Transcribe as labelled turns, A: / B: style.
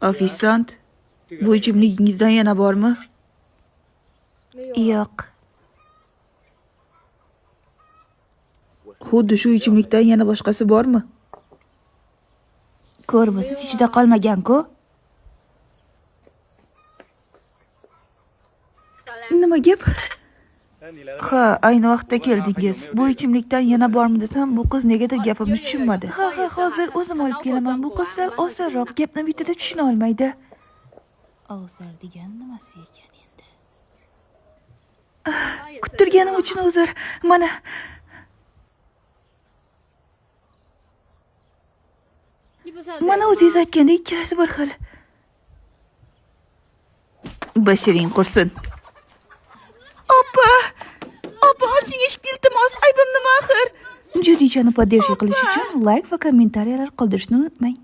A: Ofisant, bu ichimligingizdan yana bormi?
B: Yo'q.
A: Xuddi shu ichimlikdan yana boshqasi bormi?
B: Ko'rmisiz ichida qolmagan-ku.
A: Nima gap?
B: Ha, ayni vaqtda keldingiz. Bu ichimlikdan yana bormi desam, bu qiz negadir gapimni tushunmadi. Ha, hozir o'zim olib kelaman. Bu qiz sal osonroq, gapni bittada tushuna olmaydi. Ovsar degan nimasi ekan endi? Kuttirganim uchun uzr. Mana o'zingiz aytgandek ikkalasi bir xil.
A: Bashiring qursin.
B: Opa, oching eshikni iltimos. Aybim nima axir?
A: Judishani podдержка qilish uchun like va kommentariyalar qoldirishni unutmang.